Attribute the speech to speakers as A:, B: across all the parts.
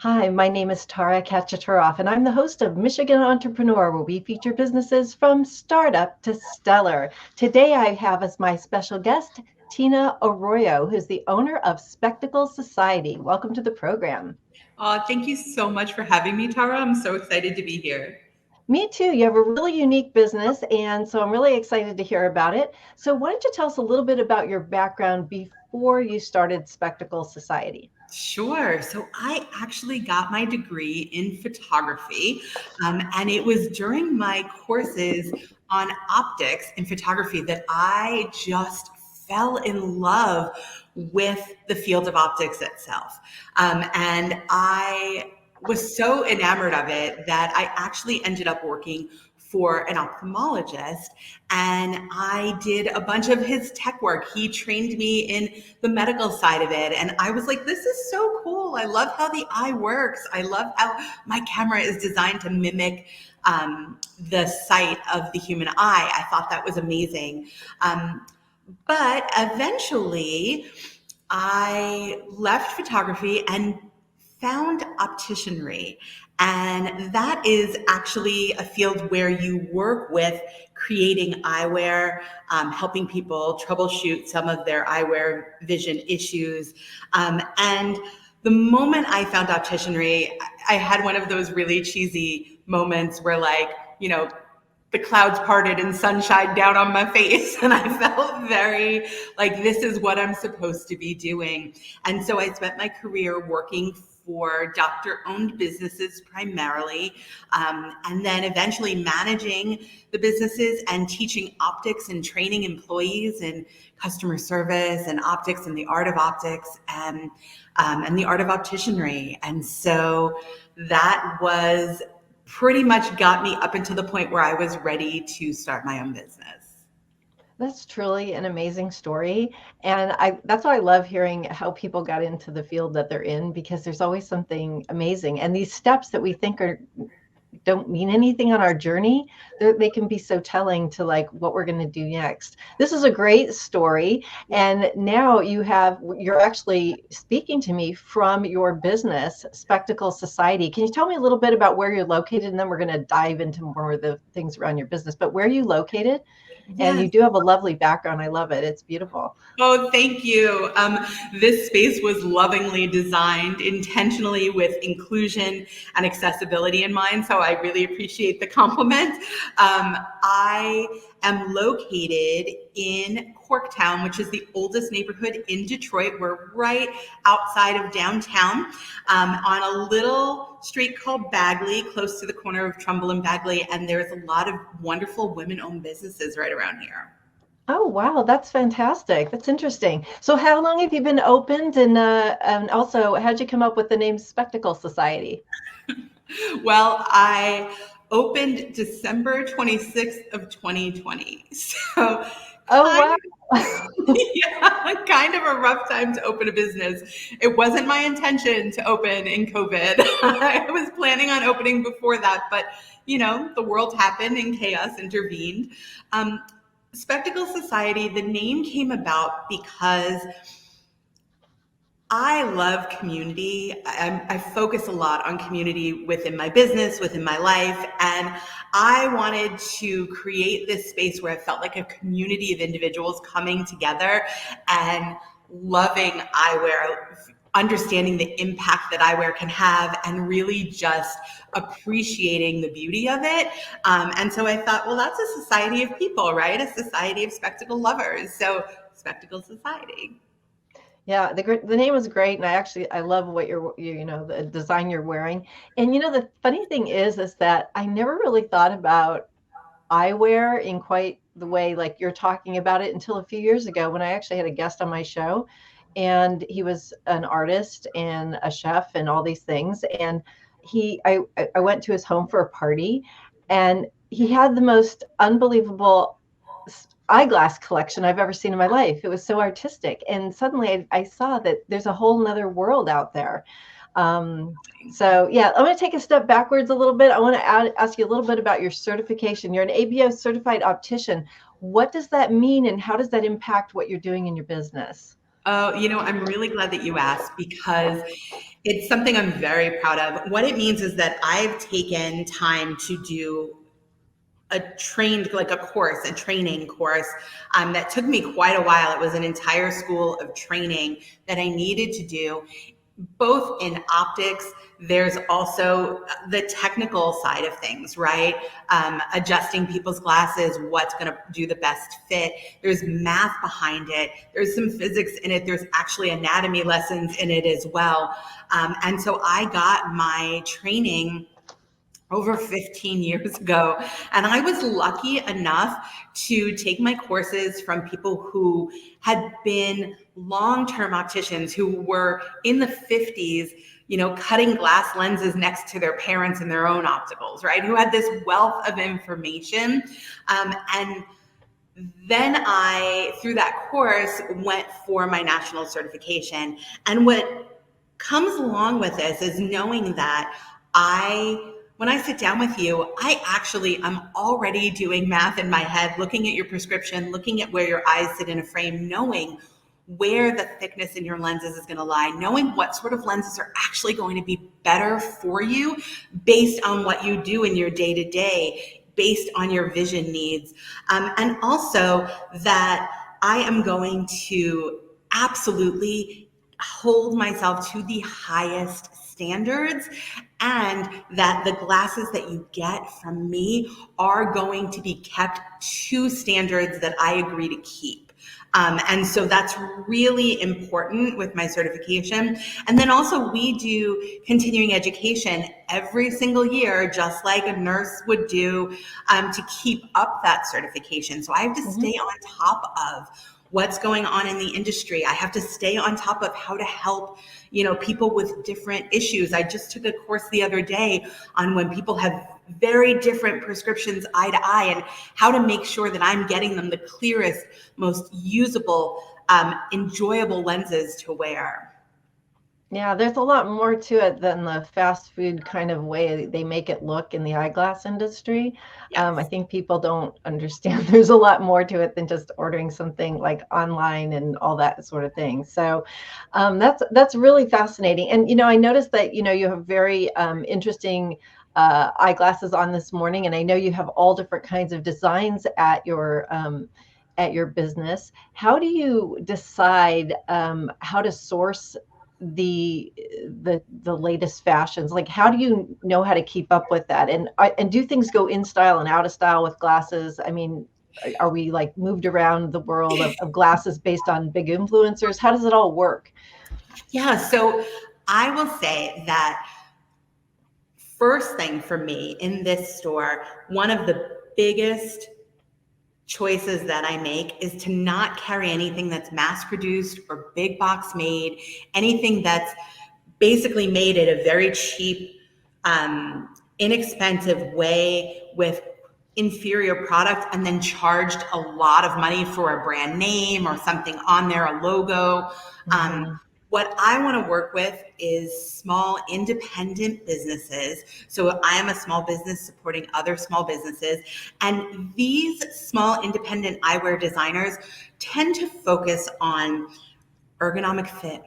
A: Hi, my name is Tara Kachaturoff, and I'm the host of Michigan Entrepreneur, where we feature businesses from startup to stellar. Today, I have as my special guest Tina Arroyo, who's the owner of Spectacle Society. Welcome to the program.
B: Thank you so much for having me, Tara. I'm so excited to be here.
A: Me too. You have a really unique business, and so I'm really excited to hear about it. So, why don't you tell us a little bit about your background before you started Spectacle Society?
B: Sure. So I actually got my degree in photography, and it was during my courses on optics in photography that I just fell in love with the field of optics itself. And I was so enamored of it that I actually ended up working for an ophthalmologist, and I did a bunch of his tech work. He trained me in the medical side of it, and I was like, this is so cool. I love how the eye works. I love how my camera is designed to mimic the sight of the human eye. I thought that was amazing. But eventually I left photography and found opticianry. And that is actually a field where you work with creating eyewear, helping people troubleshoot some of their eyewear vision issues. And the moment I found opticianry, I had one of those really cheesy moments where, like, you know, the clouds parted and sunshine down on my face. And I felt very like this is what I'm supposed to be doing. And so I spent my career working for doctor owned businesses primarily, and then eventually managing the businesses and teaching optics and training employees in customer service and optics and the art of optics and the art of opticianry. And so that was pretty much got me up until the point where I was ready to start my own business.
A: That's truly an amazing story. And that's why I love hearing how people got into the field that they're in, because there's always something amazing. And these steps that we think are don't mean anything on our journey, they can be so telling to like what we're going to do next. This is a great story. And now you're actually speaking to me from your business, Spectacle Society. Can you tell me a little bit about where you're located? And then we're going to dive into more of the things around your business. But where are you located? And you
B: Yes.
A: do have a lovely background. I love it. It's beautiful.
B: Oh, thank you. This space was lovingly designed intentionally with inclusion and accessibility in mind. So I really appreciate the compliment. I am located in Corktown, which is the oldest neighborhood in Detroit. We're right outside of downtown, on a little street called Bagley, close to the corner of Trumbull and Bagley. And there's a lot of wonderful women owned businesses right around here.
A: Oh, wow, that's fantastic. That's interesting. So how long have you been opened, and also how'd you come up with the name Spectacle Society?
B: Well, I opened December 26th of 2020. So
A: Oh,
B: kind
A: wow.
B: yeah, kind of a rough time to open a business. It wasn't my intention to open in COVID. I was planning on opening before that, but the world happened and chaos intervened. Um, Spectacle Society, the name came about because I love community. I focus a lot on community within my business, within my life. And I wanted to create this space where I felt like a community of individuals coming together and loving eyewear, understanding the impact that eyewear can have, and really just appreciating the beauty of it. And so I thought, well, that's a society of people, right? A society of spectacle lovers. So, Spectacle Society.
A: Yeah, the name was great, and I love what the design you're wearing. And the funny thing is that I never really thought about eyewear in quite the way like you're talking about it until a few years ago when I actually had a guest on my show, and he was an artist and a chef and all these things. And I went to his home for a party, and he had the most unbelievable eyeglass collection I've ever seen in my life. It was so artistic. And suddenly I saw that there's a whole nother world out there. So yeah, I'm going to take a step backwards a little bit. I want to ask you a little bit about your certification. You're an ABO certified optician. What does that mean, and how does that impact what you're doing in your business?
B: I'm really glad that you asked because It's something I'm very proud of. What it means is that I've taken time to do a training course that took me quite a while. It was an entire school of training that I needed to do, both in optics. There's also the technical side of things, right? Adjusting people's glasses, what's going to do the best fit. There's math behind it. There's some physics in it. There's actually anatomy lessons in it as well. And so I got my training over 15 years ago. And I was lucky enough to take my courses from people who had been long-term opticians who were in the 50s, cutting glass lenses next to their parents in their own opticals, right? Who had this wealth of information. And then I, through that course, went for my national certification. And what comes along with this is knowing that when I sit down with you, I'm already doing math in my head, looking at your prescription, looking at where your eyes sit in a frame, knowing where the thickness in your lenses is going to lie, knowing what sort of lenses are actually going to be better for you based on what you do in your day-to-day, based on your vision needs. And also that I am going to absolutely hold myself to the highest standards, and that the glasses that you get from me are going to be kept to standards that I agree to keep. And so that's really important with my certification. And then also we do continuing education every single year, just like a nurse would do, to keep up that certification. So I have to stay on top of what's going on in the industry. I have to stay on top of how to help, people with different issues. I just took a course the other day on when people have very different prescriptions eye to eye, and how to make sure that I'm getting them the clearest, most usable, enjoyable lenses to wear.
A: Yeah, there's a lot more to it than the fast food kind of way they make it look in the eyeglass industry. I
B: Yes.
A: think people don't understand there's a lot more to it than just ordering something like online and all that sort of thing. So that's really fascinating. And I noticed that you have very interesting eyeglasses on this morning, and I know you have all different kinds of designs at your business. How do you decide how to source the latest fashions? Like, how do you know how to keep up with that? And do things go in style and out of style with glasses? I mean, are we like moved around the world of glasses based on big influencers? How does it all work?
B: Yeah. So I will say that first thing for me in this store, one of the biggest choices that I make is to not carry anything that's mass produced or big box made, anything that's basically made at a very cheap, inexpensive way with inferior product, and then charged a lot of money for a brand name or something on there, a logo. What I want to work with is small independent businesses. So I am a small business supporting other small businesses. And these small independent eyewear designers tend to focus on ergonomic fit,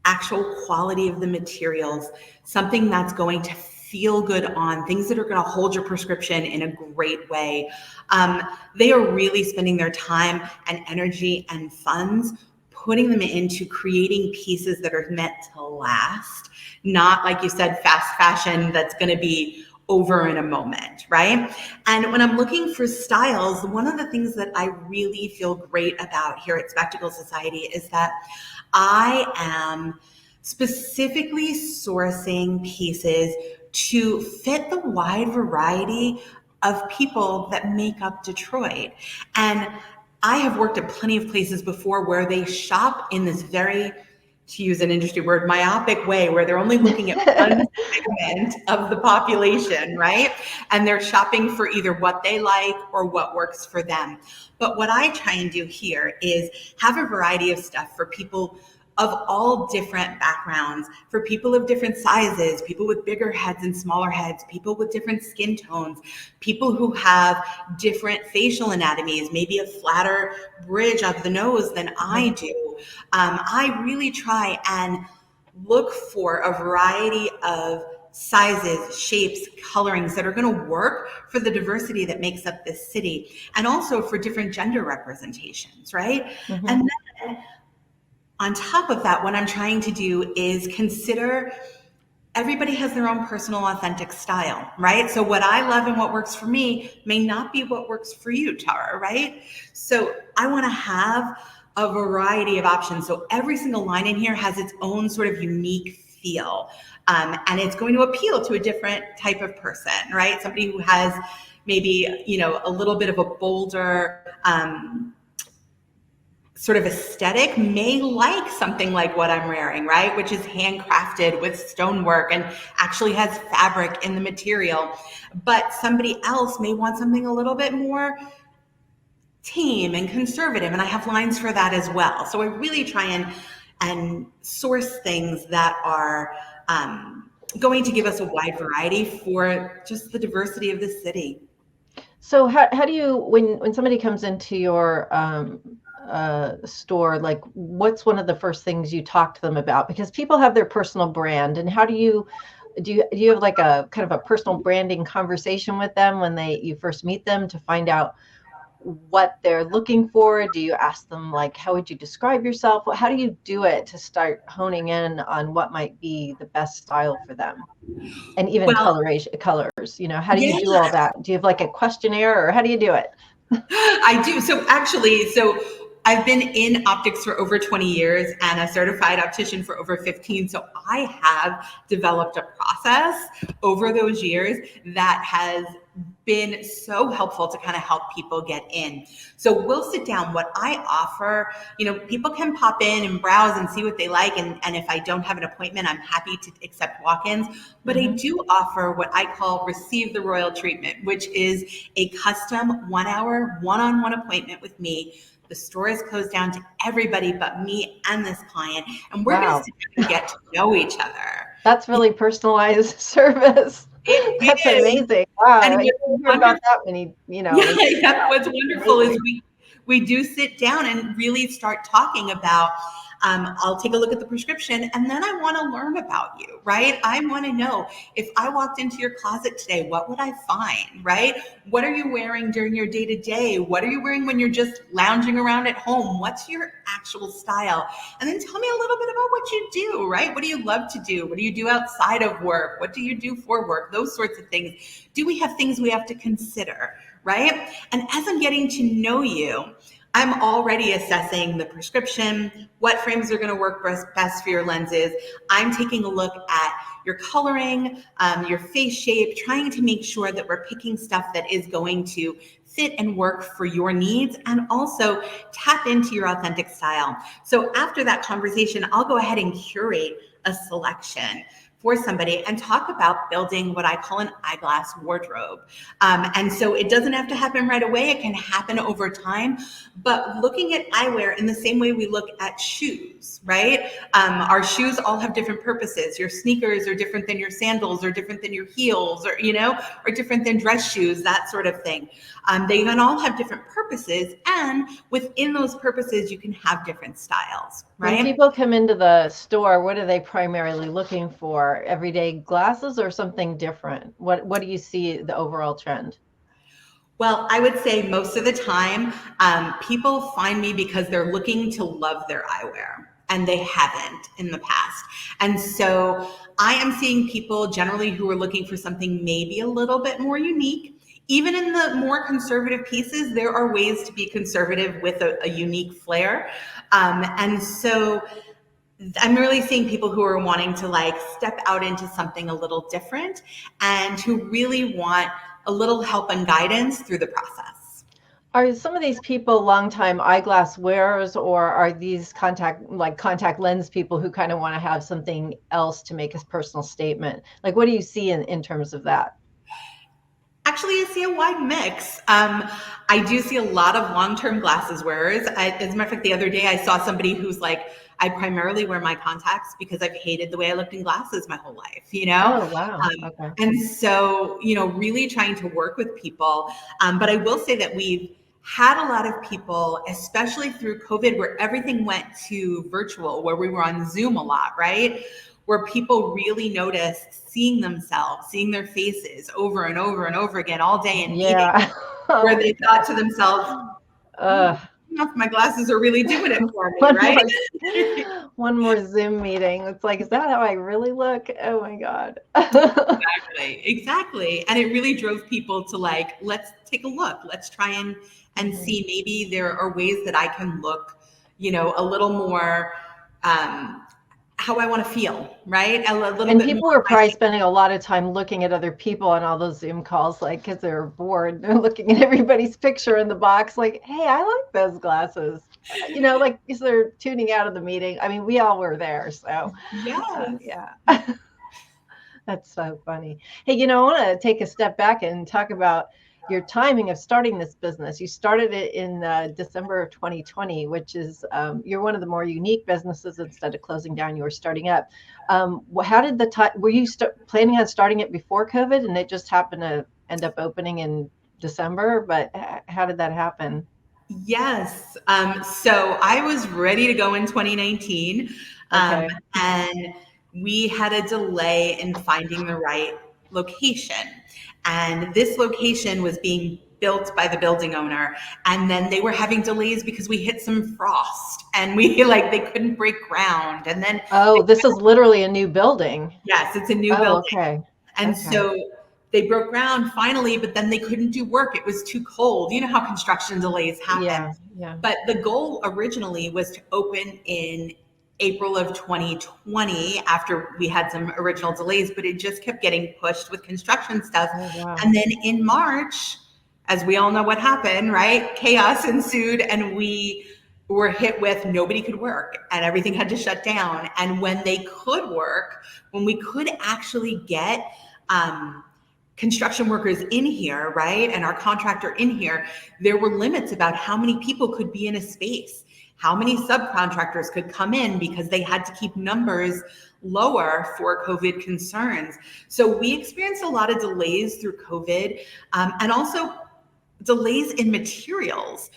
B: actual quality of the materials, something that's going to feel good on, things that are going to hold your prescription in a great way. They are really spending their time and energy and funds putting them into creating pieces that are meant to last, not, like you said, fast fashion that's going to be over in a moment, right? And when I'm looking for styles, one of the things that I really feel great about here at Spectacle Society is that I am specifically sourcing pieces to fit the wide variety of people that make up Detroit. And I have worked at plenty of places before where they shop in this very, to use an industry word, myopic way, where they're only looking at one segment of the population, right? And they're shopping for either what they like or what works for them. But what I try and do here is have a variety of stuff for people of all different backgrounds, for people of different sizes, people with bigger heads and smaller heads, people with different skin tones, people who have different facial anatomies, maybe a flatter bridge of the nose than I do. I really try and look for a variety of sizes, shapes, colorings that are going to work for the diversity that makes up this city, and also for different gender representations, right?
A: Mm-hmm.
B: And then on top of that, what I'm trying to do is consider everybody has their own personal authentic style, right? So what I love and what works for me may not be what works for you, Tara, right? So I want to have a variety of options. So every single line in here has its own sort of unique feel. And it's going to appeal to a different type of person, right? Somebody who has maybe, a little bit of a bolder, sort of aesthetic may like something like what I'm wearing, right? Which is handcrafted with stonework and actually has fabric in the material. But somebody else may want something a little bit more tame and conservative. And I have lines for that as well. So I really try and source things that are going to give us a wide variety for just the diversity of the city.
A: So how do you, when somebody comes into your store, like what's one of the first things you talk to them about? Because people have their personal brand, and how do you have like a kind of a personal branding conversation with them when you first meet them to find out what they're looking for? Do you ask them like, how would you describe yourself? How do you do it to start honing in on what might be the best style for them? And even colors, how do you do all that? Do you have like a questionnaire, or how do you do it?
B: I do. So I've been in optics for over 20 years and a certified optician for over 15. So I have developed a process over those years that has been so helpful to kind of help people get in. So we'll sit down. What I offer, people can pop in and browse and see what they like. And if I don't have an appointment, I'm happy to accept walk-ins. But I do offer what I call receive the royal treatment, which is a custom 1 hour, one-on-one appointment with me. The store is closed down to everybody but me and this client. And we're going to sit down and get to know each other.
A: That's really personalized service. That's amazing. Wow.
B: And
A: I didn't hear about that many,
B: Yeah, what's wonderful is we do sit down and really start talking about, I'll take a look at the prescription and then I want to learn about you, right? I want to know, if I walked into your closet today, what would I find, right? What are you wearing during your day to day? What are you wearing when you're just lounging around at home? What's your actual style? And then tell me a little bit about what you do, right? What do you love to do? What do you do outside of work? What do you do for work? Those sorts of things. Do we have things we have to consider, right? And as I'm getting to know you, I'm already assessing the prescription, what frames are going to work best for your lenses. I'm taking a look at your coloring, your face shape, trying to make sure that we're picking stuff that is going to fit and work for your needs and also tap into your authentic style. So after that conversation, I'll go ahead and curate a selection for somebody and talk about building what I call an eyeglass wardrobe. And so it doesn't have to happen right away. It can happen over time. But looking at eyewear in the same way we look at shoes, right? Our shoes all have different purposes. Your sneakers are different than your sandals, or different than your heels, or different than dress shoes, that sort of thing. They can all have different purposes, and within those purposes, you can have different styles, right?
A: When people come into the store, what are they primarily looking for? Everyday glasses or something different? What do you see the overall trend?
B: Well, I would say most of the time, people find me because they're looking to love their eyewear, and they haven't in the past. And so I am seeing people generally who are looking for something maybe a little bit more unique. Even in the more conservative pieces, there are ways to be conservative with a unique flair. And so I'm really seeing people who are wanting to step out into something a little different and who really want a little help and guidance through the process.
A: Are some of these people longtime eyeglass wearers, or are these contact lens people who kind of want to have something else to make a personal statement? Like, what do you see in terms of that?
B: Actually, I see a wide mix. I do see a lot of long-term glasses wearers. As a matter of fact, the other day I saw somebody who's like, I primarily wear my contacts because I've hated the way I looked in glasses my whole life,
A: Oh, wow. Okay.
B: And so, really trying to work with people. But I will say that we've had a lot of people, especially through COVID, where everything went to virtual, where we were on Zoom a lot, right? Where people really noticed seeing themselves, seeing their faces over and over and over again all day in meetings,
A: Yeah.
B: where they thought to themselves,
A: uh,
B: my glasses are really doing it for me,
A: one
B: right?
A: one more Zoom meeting. It's like, is that how I really look? Oh my God.
B: Exactly. And it really drove people to like, let's take a look. Let's try and see, maybe there are ways that I can look, a little more how I want to feel, right? A little
A: And
B: bit
A: people
B: more
A: were probably spending a lot of time looking at other people on all those Zoom calls, like, because they're bored. They're looking at everybody's picture in the box, like, hey, I like those glasses. Like, is they're tuning out of the meeting. I mean, we all were there. So,
B: Yes.
A: yeah. That's so funny. Hey, I want to take a step back and talk about your timing of starting this business. You started it in December of 2020, which is you're one of the more unique businesses. Instead of closing down, you were starting up. How did the time? Were you planning on starting it before COVID, and it just happened to end up opening in December? But how did that happen?
B: Yes. So I was ready to go in 2019.
A: Okay.
B: And we had a delay in finding the right location. And this location was being built by the building owner. And then they were having delays because we hit some frost and they couldn't break ground. And then,
A: Oh, this is literally a new building.
B: yes, it's a new
A: Oh,
B: building.
A: okay.
B: And
A: Okay.
B: so they broke ground finally, but then they couldn't do work. It was too cold. You know how construction delays happen.
A: Yeah. Yeah.
B: But the goal originally was to open in April of 2020 after we had some original delays, but it just kept getting pushed with construction stuff.
A: Oh, wow.
B: And then in March, as we all know what happened, right? Chaos ensued and we were hit with nobody could work and everything had to shut down. And when they could work, when we could actually get construction workers in here, right? And our contractor in here, there were limits about how many people could be in a space, how many subcontractors could come in because they had to keep numbers lower for COVID concerns. So we experienced a lot of delays through COVID and also delays in materials.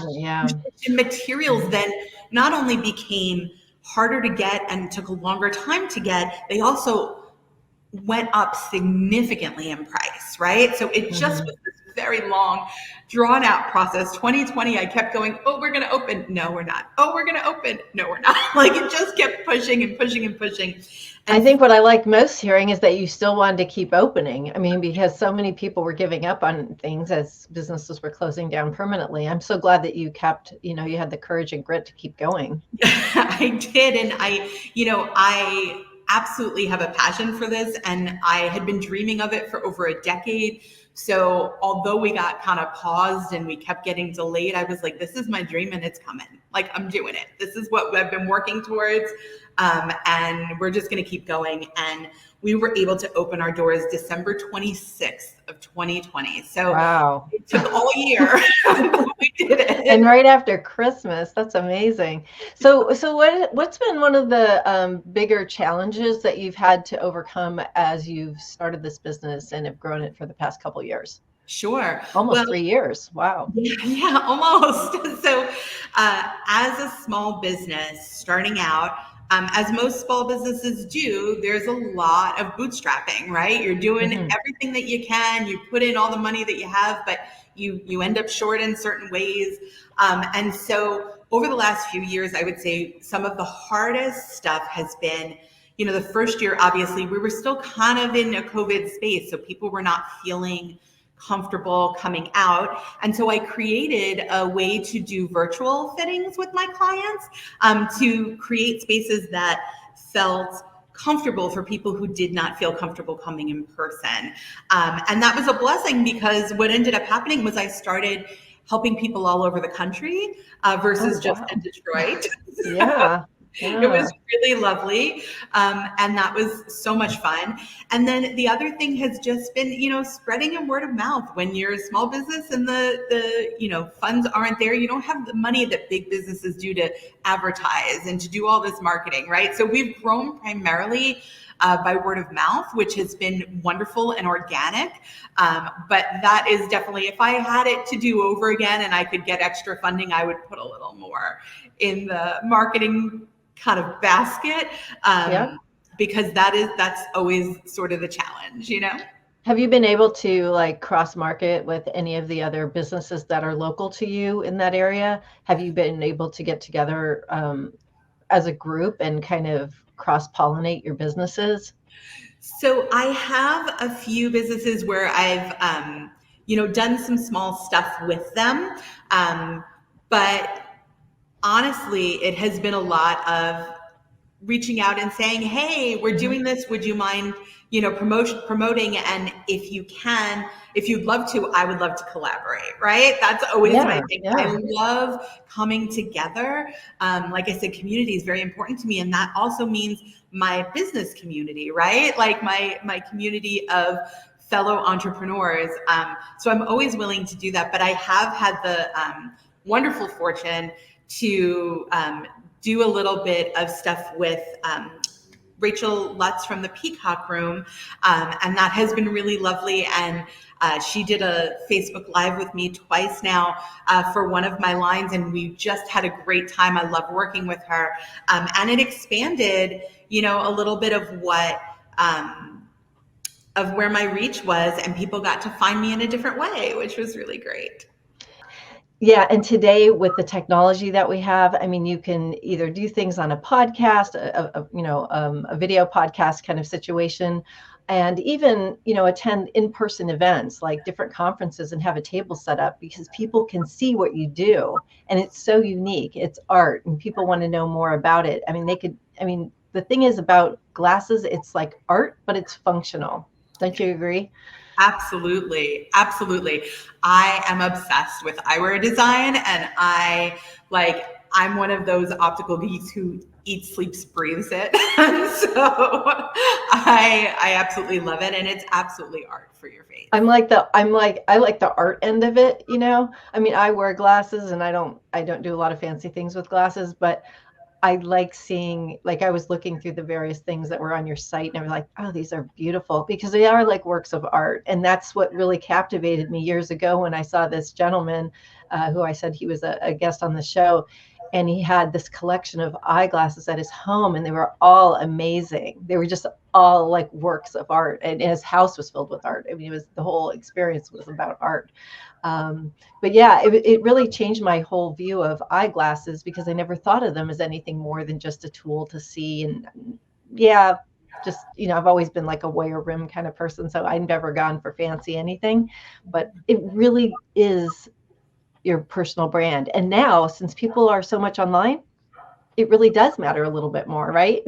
A: Yeah.
B: Materials then not only became harder to get and took a longer time to get, they also went up significantly in price, right? So it just was this very long, drawn out process. 2020, I kept going, oh, we're going to open. No, we're not. Oh, we're going to open. No, we're not. Like it just kept pushing and pushing and pushing. And
A: I think what I like most hearing is that you still wanted to keep opening. I mean, because so many people were giving up on things as businesses were closing down permanently. I'm so glad that you kept, you had the courage and grit to keep going.
B: I did. And I absolutely have a passion for this and I had been dreaming of it for over a decade. So although we got kind of paused and we kept getting delayed, I was like, this is my dream and it's coming. Like I'm doing it. This is what I've been working towards. And we're just going to keep going. And we were able to open our doors December 26th of 2020. So
A: wow.
B: It took all year. We did it.
A: And right after Christmas, that's amazing. So what's been one of the bigger challenges that you've had to overcome as you've started this business and have grown it for the past couple of years?
B: Sure.
A: Almost 3 years. Wow.
B: Yeah, almost. So as a small business starting out, as most small businesses do, there's a lot of bootstrapping, right? You're doing everything that you can. You put in all the money that you have, but you end up short in certain ways. And so over the last few years, I would say some of the hardest stuff has been, the first year, obviously, we were still kind of in a COVID space. So people were not feeling comfortable coming out. And so I created a way to do virtual fittings with my clients to create spaces that felt comfortable for people who did not feel comfortable coming in person. And that was a blessing because what ended up happening was I started helping people all over the country versus just in Detroit.
A: Yeah.
B: It was really lovely. And that was so much fun. And then the other thing has just been, spreading a word of mouth. When you're a small business and the funds aren't there, you don't have the money that big businesses do to advertise and to do all this marketing, right? So we've grown primarily by word of mouth, which has been wonderful and organic. But that is definitely, if I had it to do over again and I could get extra funding, I would put a little more in the marketing kind of basket.
A: Yeah.
B: Because that's always sort of the challenge, you know?
A: Have you been able to like cross market with any of the other businesses that are local to you in that area? Have you been able to get together as a group and kind of cross pollinate your businesses?
B: So I have a few businesses where I've, done some small stuff with them. But honestly, it has been a lot of reaching out and saying, "Hey, we're doing this. Would you mind, promoting? And if you'd love to, I would love to collaborate." Right? That's always my
A: Yeah,
B: thing. I
A: yeah.
B: love coming together. Like I said, community is very important to me, and that also means my business community, right? Like my community of fellow entrepreneurs. So I'm always willing to do that. But I have had the wonderful fortune to do a little bit of stuff with Rachel Lutz from the Peacock Room, and that has been really lovely. And she did a Facebook Live with me twice now for one of my lines, and we just had a great time. I love working with her, and it expanded, a little bit of what. Of where my reach was, and people got to find me in a different way, which was really great.
A: Yeah, and today with the technology that we have, I mean, you can either do things on a podcast, a video podcast kind of situation, and even, attend in-person events like different conferences and have a table set up because people can see what you do, and it's so unique. It's art, and people want to know more about it. The thing is about glasses, it's like art, but it's functional. Don't you agree?
B: Absolutely. Absolutely. I am obsessed with eyewear design, and I'm one of those optical geeks who eats, sleeps, breathes it. And so I absolutely love it, and it's absolutely art for your face.
A: I like the art end of it, I mean, I wear glasses and I don't do a lot of fancy things with glasses, but I like seeing, like, I was looking through the various things that were on your site and I was like, oh, these are beautiful because they are like works of art. And that's what really captivated me years ago when I saw this gentleman who I said he was a guest on the show. And he had this collection of eyeglasses at his home and they were all amazing. They were just all like works of art. And his house was filled with art. I mean, the whole experience was about art. But yeah, it really changed my whole view of eyeglasses because I never thought of them as anything more than just a tool to see. And yeah, just, I've always been like a wear rim kind of person. So I've never gone for fancy anything, but it really is your personal brand. And now, since people are so much online, it really does matter a little bit more, right?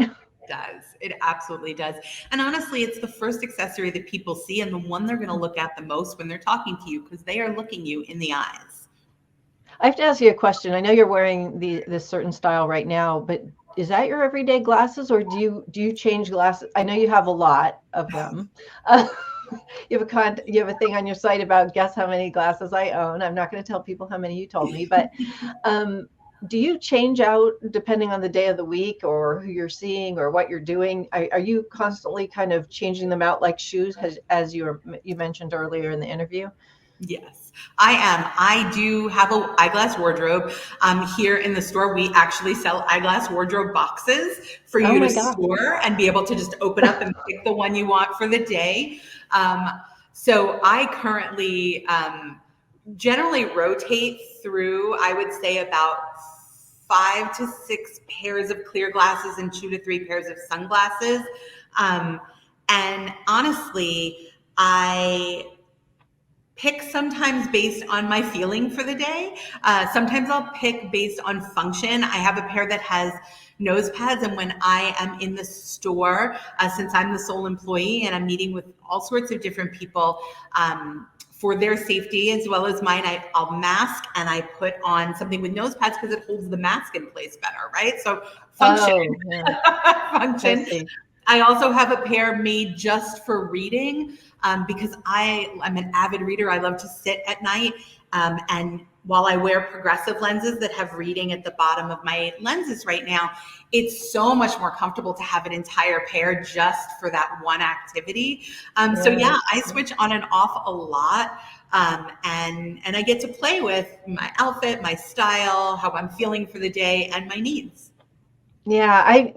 B: Does. It absolutely does. And honestly, it's the first accessory that people see and the one they're going to look at the most when they're talking to you because they are looking you in the eyes.
A: I have to ask you a question. I know you're wearing this certain style right now, but is that your everyday glasses or do you change glasses? I know you have a lot of them. You have a thing on your site about guess how many glasses I own. I'm not going to tell people how many you told me, but do you change out depending on the day of the week or who you're seeing or what you're doing? Are you constantly kind of changing them out like shoes, as you mentioned earlier in the interview?
B: Yes, I am. I do have an eyeglass wardrobe. Here in the store, we actually sell eyeglass wardrobe boxes for you to store and be able to just open up and pick the one you want for the day. So I currently generally rotate through, I would say, about 5 to 6 pairs of clear glasses and 2 to 3 pairs of sunglasses. And honestly, I pick sometimes based on my feeling for the day. Sometimes I'll pick based on function. I have a pair that has nose pads, and when I am in the store, since I'm the sole employee and I'm meeting with all sorts of different people, for their safety as well as mine, I'll mask and I put on something with nose pads because it holds the mask in place better, right? So function.
A: Oh, yeah.
B: Function. I also have a pair made just for reading because I'm an avid reader. I love to sit at night and while I wear progressive lenses that have reading at the bottom of my lenses right now, it's so much more comfortable to have an entire pair just for that one activity. So yeah, I switch on and off a lot. And I get to play with my outfit, my style, how I'm feeling for the day, and my needs.
A: Yeah, I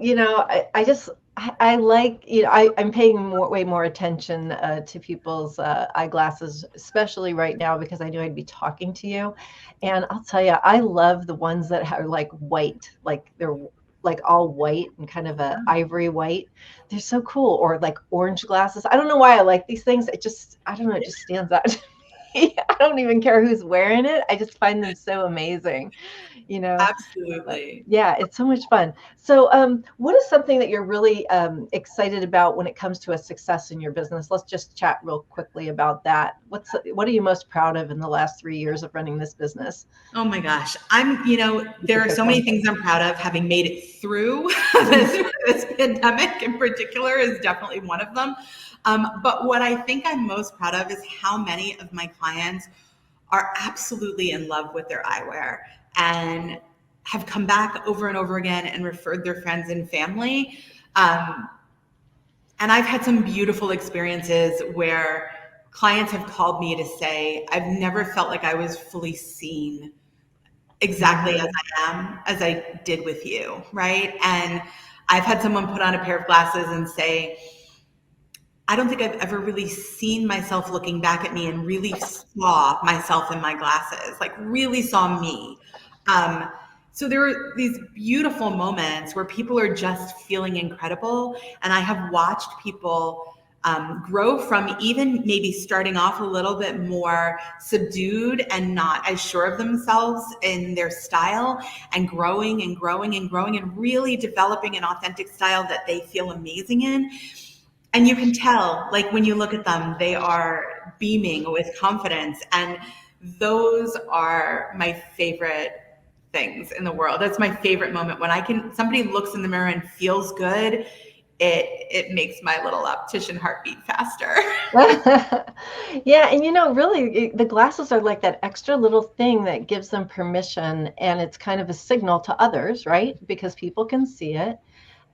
A: like, I'm paying way more attention to people's eyeglasses, especially right now because I knew I'd be talking to you. And I'll tell you, I love the ones that are like white, like they're like all white and kind of a ivory white. They're so cool. Or like orange glasses. I don't know why I like these things. I don't know, it just stands out to me. I don't even care who's wearing it. I just find them so amazing, you know. But
B: Absolutely.
A: yeah, it's so much fun. So, what is something that you're really excited about when it comes to a success in your business? Let's just chat real quickly about that. What are you most proud of in the last 3 years of running this business?
B: Oh my gosh.
A: You
B: There
A: can
B: are
A: pick
B: so many
A: one.
B: things I'm proud of. Having made it through this pandemic in particular is definitely one of them. But what I think I'm most proud of is how many of my clients are absolutely in love with their eyewear and have come back over and over again and referred their friends and family. Um, and I've had some beautiful experiences where clients have called me to say, I've never felt like I was fully seen exactly as I am, as I did with you, right? And I've had someone put on a pair of glasses and say, I don't think I've ever really seen myself looking back at me and really saw myself in my glasses, like really saw me. Um, so there are these beautiful moments where people are just feeling incredible. And I have watched people grow from even maybe starting off a little bit more subdued and not as sure of themselves in their style, and growing and growing and growing and really developing an authentic style that they feel amazing in. And you can tell, like when you look at them, they are beaming with confidence. And those are my favorite things in the world. That's my favorite moment when somebody looks in the mirror and feels good. It makes my little optician heart beat faster.
A: Yeah, and really, the glasses are like that extra little thing that gives them permission, and it's kind of a signal to others, right? Because people can see it,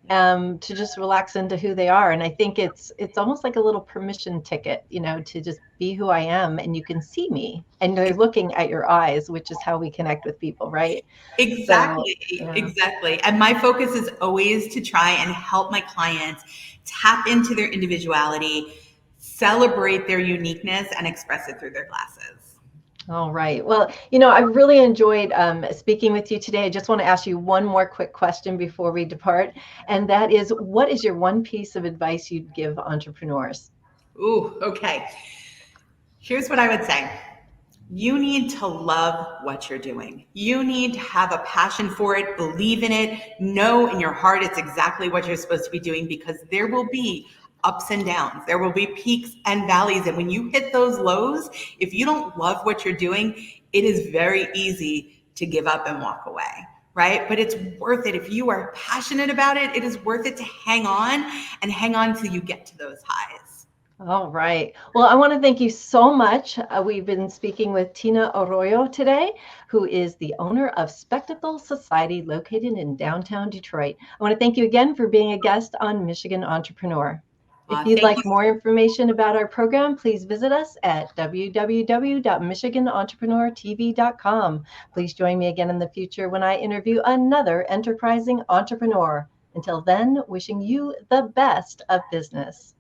A: to just relax into who they are. And I think it's almost like a little permission ticket, to just be who I am, and you can see me, and they're looking at your eyes, which is how we connect with people, right? So,
B: Exactly,
A: yeah.
B: exactly. And my focus is always to try and help my clients tap into their individuality, celebrate their uniqueness, and express it through their glasses.
A: All right. Well, I've really enjoyed speaking with you today. I just want to ask you one more quick question before we depart, and that is, what is your one piece of advice you'd give entrepreneurs?
B: Ooh, okay. Here's what I would say. You need to love what you're doing. You need to have a passion for it, believe in it, know in your heart it's exactly what you're supposed to be doing, because there will be ups and downs. There will be peaks and valleys. And when you hit those lows, if you don't love what you're doing, it is very easy to give up and walk away, right? But it's worth it. If you are passionate about it, it is worth it to hang on and hang on till you get to those highs.
A: All right. Well, I want to thank you so much. We've been speaking with Tina Arroyo today, who is the owner of Spectacle Society located in downtown Detroit. I want to thank you again for being a guest on Michigan Entrepreneur. If you'd
B: Thank you.
A: like more information about our program, please visit us at www.michiganentrepreneurtv.com. Please join me again in the future when I interview another enterprising entrepreneur. Until then, wishing you the best of business.